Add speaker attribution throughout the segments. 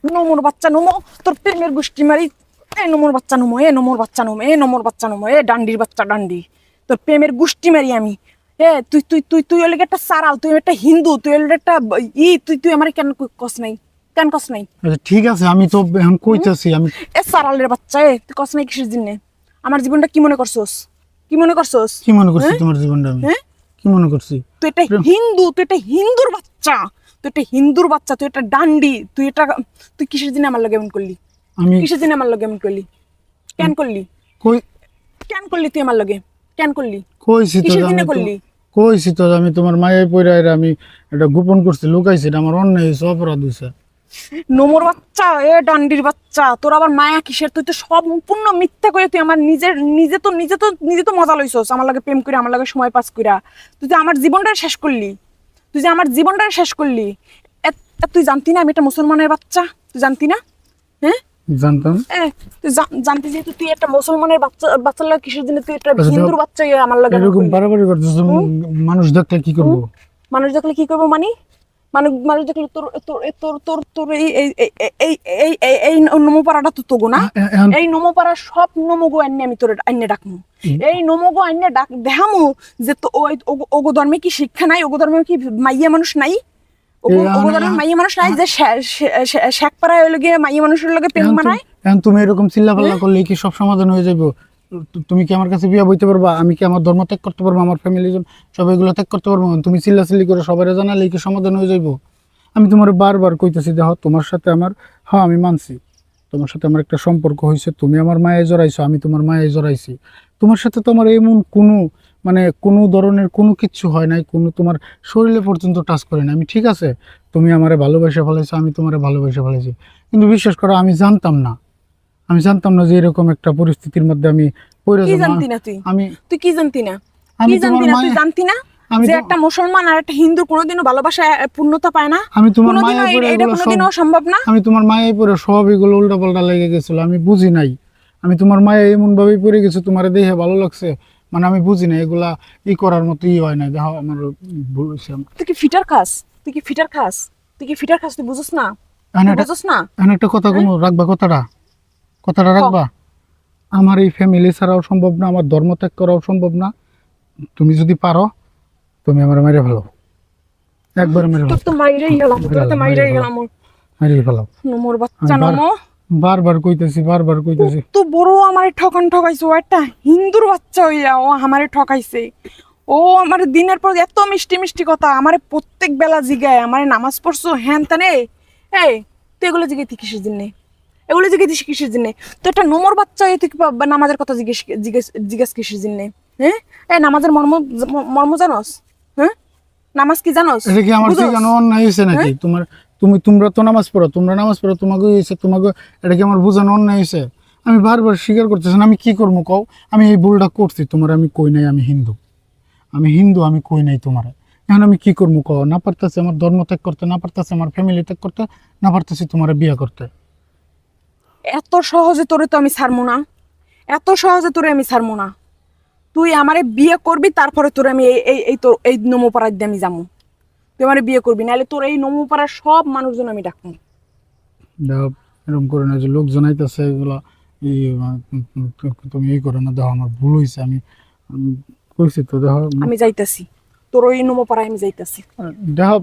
Speaker 1: নমর বাচ্চা নমো, তোর প্রেমের গোষ্ঠী মারি। এ নমর বাচ্চা নমো, এ নমর বাচ্চা নমো, এ নমর বাচ্চা নমো, এ ডান্ডির বাচ্চা ডান্ডি, তোর প্রেমের গোষ্ঠী মারি আমি। এ তুই তুই তুই তুই হলে একটা সারাল, তুই একটা হিন্দু, তুই হলে একটা তুই তুই আমার কেন কস নাই, কেন কস নাই?
Speaker 2: আচ্ছা ঠিক আছে, আমি তো এখন কইতাছি আমি।
Speaker 1: এ সারালের বাচ্চা, এ তুই কস নাই কিসের জন্য? আমার জীবনটা কি মনে করছস? কি মনে করছস?
Speaker 2: কি মনে করছি তোমার জীবনটা আমি?
Speaker 1: হ্যাঁ?
Speaker 2: কি মনে করছি?
Speaker 1: তুই একটা হিন্দু, তুই একটা হিন্দুর বাচ্চা, তুই একটা হিন্দুর বাচ্চা, তুই একটা ডান্ডি, তুই কিসের জন্য আমার লগে এমন করলি?
Speaker 2: আমি
Speaker 1: কিসের জন্য আমার লগে এমন করলি? কেন করলি?
Speaker 2: কই
Speaker 1: কেন করলি তুই আমার লগে? কেন করলি?
Speaker 2: কইছি তো
Speaker 1: কিসের
Speaker 2: আমি
Speaker 1: জন্য
Speaker 2: তো
Speaker 1: করলি?
Speaker 2: কইছি তো আমি তোমার মায়ের পয়রা এর আমি এটা গোপন করছি, লুকাইছি, এটা আমার অন্যায় হয়েছে, অপরাধ হয়েছে।
Speaker 1: নোমর বাচ্চা, এ ডান্ডির বাচ্চা, তোর আবার মায়া কিসের? তুই তো সম্পূর্ণ মিথ্যা করে তুই আমার নিজে তো মজা লইছস আমার লগে প্রেম করে, আমার লগে সময় পাস কইরা। তুই যে আমার জীবনটা শেষ করলি, তুই যে আমার জীবনটা শেষ করলি। তুই জানতি না আমি একটা মুসলমানের বাচ্চা? তুই জানতি না? হ্যাঁ,
Speaker 2: জানতাম।
Speaker 1: তুই জানতি যেহেতু তুই একটা মুসলমানের বাচ্চার লাগে কিসের জন্য তুই একটা
Speaker 2: আচ্ছা,
Speaker 1: হিন্দুর বাচ্চা আমার লাগে এমন
Speaker 2: এরকম
Speaker 1: করলি?
Speaker 2: বাড়াবাড়ি করতেছ, মানুষ দেখলে কি করবো?
Speaker 1: মানুষ দেখলে কি করবো মানে? মানুষ দেখলে তোর তোর তোর তোর তোর এই এই এই এই এই এই নমোপাড়াটা তো তোগো না? এই নমোপাড়ার সব নমোগো আইনে আমি তোর আইনে ডাকমু। এই নমোগো আইনে ডাক দেখামু যে তো ওই ওগো ধর্মে কি শিক্ষা নাই? ওগো ধর্মে কি মাইয়া মানুষ নাই? ওগো ধর্মে মাইয়া মানুষ নাই যে শেখ পাড়ায় ওই লগে মাইয়া মানুষের লগে প্রেম মানায়?
Speaker 2: এখন তুমি এরকম চিল্লাপাল্লা করলে কি সব সমাধান হয়ে যাবে? তুমি কি আমার কাছে বিয়া বইতে পারবা? আমি কি আমার ধর্ম ত্যাগ করতে পারবো? আমার ফ্যামিলি সব এগুলো ত্যাগ করতে পারবো? তুমি চিল্লাচিল্লি করে সবাই জানালে কি সমাধান হয়ে যাইব? আমি তোমার বারবার কইতেছি, দেখো তোমার সাথে আমার, হ্যাঁ আমি মানছি তোমার সাথে আমার একটা সম্পর্ক হয়েছে, তুমি আমার মায়ে জড়াইছো, আমি তোমার মায়ে জড়াইছি। তোমার সাথে তো আমার এমন কোনো কোনো ধরনের কোনো কিচ্ছু হয় নাই, কোনো তোমার শরীরে পর্যন্ত টাচ করে না আমি, ঠিক আছে? তুমি আমারে ভালোবেসে ফেলাইছো, আমি তোমারে ভালোবেসে ফেলাইছি, কিন্তু বিশ্বাস করো আমি জানতাম না, যে এরকম একটা পরিস্থিতির মধ্যে আমি পড়ে
Speaker 1: কি
Speaker 2: যাবো।
Speaker 1: জানতি না তুই?
Speaker 2: আমি
Speaker 1: তুই কি জানতি না?
Speaker 2: আমি
Speaker 1: কি
Speaker 2: তোমার
Speaker 1: জানতি না? তুই
Speaker 2: মায়ে
Speaker 1: জানতি না
Speaker 2: আমি
Speaker 1: যে
Speaker 2: তো-
Speaker 1: একটা মুসলমান আর একটা হিন্দু কোনোদিনও ভালোবাসা পূর্ণতা পায় না?
Speaker 2: আমি তোমার
Speaker 1: কোনোদিনও
Speaker 2: মায়ের পরে
Speaker 1: এটা
Speaker 2: এগুলো সব,
Speaker 1: কোনোদিনও সম্ভব না।
Speaker 2: আমি তোমার মায়ের পরে সব এগুলো উল্টাপাল্টা লেগে গেছিল, আমি বুঝি নাই। আমি তোমার মায়ে এমন ভাবে পড়ে গেছে, তোমার দেখে ভালো লাগছে, আমি বুঝি না এগুলা করার মতো হয় না। দেখো আমার ভুল হয়েছে।
Speaker 1: তুই কি ফিটার খাস? তুই কি ফিটার খাস? তুই কি ফিটার খাস? তুই বুঝছ না? তুই বুঝছ না?
Speaker 2: এখন একটা কথা কোনো রাখবা, কথাটা রাখবা। আমার এই ফ্যামিলি ছাড়াও সম্ভব না, আমার ধর্ম ত্যাগ করাও সম্ভব না। তুমি যদি পারো তুমি আমার মেরে ফেলো, একবার মেরে
Speaker 1: তোর
Speaker 2: ফেলো,
Speaker 1: তো মাইরেই গেলাম, তোর তো মাইরেই গেলাম।
Speaker 2: মেরে ফেলো।
Speaker 1: নমর বাচ্চা নমো,
Speaker 2: বারবার কইতেছি।
Speaker 1: তো বড় আমারে ঠকাইছে। ও একটা হিন্দুর বাচ্চা হইয়া ও আমারে ঠকাইছে। ও আমার দিনের পর এত মিষ্টি মিষ্টি কথা আমারে প্রত্যেক বেলা জিগায়, আমারে নামাজ পড়ছো হ্যান তানে। এই তুই এগুলো জিগাইতি কিসের জন্যে? এগুলো জিগাইতিস কিসের জন্যে? তো একটা নোমর বাচ্চা হয়ে তুই নামাজের কথা জিজ্ঞেস কিসের জন্যে? হ্যাঁ, এই নামাজের মর্ম জানোস? হ্যাঁ, নামাজ কি জানোস?
Speaker 2: এটা কি আমার থেকে কেন অন্যায় হয়েছে নাকি? তোমরা তো নামাজ পড়ো, তোমাকে হয়েছে, তোমাকে এটা কি আমার বোঝানো অন্যায় হয়েছে? আমি বারবার স্বীকার করতেছি না, আমি কি করবো কও? আমি এই ভুলটা করছি, তোমার আমি কই নাই আমি হিন্দু, আমি কই নাই তোমার। এখন আমি কি করবো কও? না পারতেছি আমার ধর্ম ত্যাগ করতে, না পারতেছি আমার ফ্যামিলি ত্যাগ করতে, না পারতেছি তোমার বিয়ে করতে।
Speaker 1: এত সহজে তোরে তো আমি ছাড়বো না, এত সহজে তোরে আমি ছাড়বো না। তুই আমারে বিয়ে করবি, তারপরে তোরে আমি এই তোর এই নমোপাড়ার দিয়ে আমি যাবো। তুই আমারে বিয়ে করবি, নাহলে তোর এই নমোপাড়ার সব মানুষজন আমি ডাকবো।
Speaker 2: দেখো এরকম করে না যে লোক জানাইতেছে এগুলা, তুমি করো না। দেখো আমার ভুল হয়েছে, আমি কইছি তো। দেখো
Speaker 1: আমি যাইতাছি তোর ওই নমোপাড়ায়, আমি যাইতাছি।
Speaker 2: দেখো,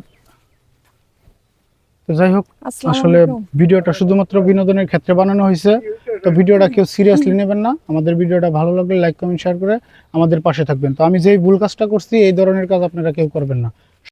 Speaker 2: তো যাই হোক,
Speaker 1: আসসালামু
Speaker 2: আসলে
Speaker 1: আলাইকুম।
Speaker 2: ভিডিওটা শুধুমাত্র বিনোদনের ক্ষেত্রে বানানো হয়েছে, তো ভিডিওটা কেউ সিরিয়াসলি নেবেন না। আমাদের ভিডিওটা ভালো লাগলে লাইক কমেন্ট শেয়ার করে আমাদের পাশে থাকবেন। তো আমি যেই ভুল কাজটা করছি এই ধরনের কাজ আপনারা কেউ করবেন না।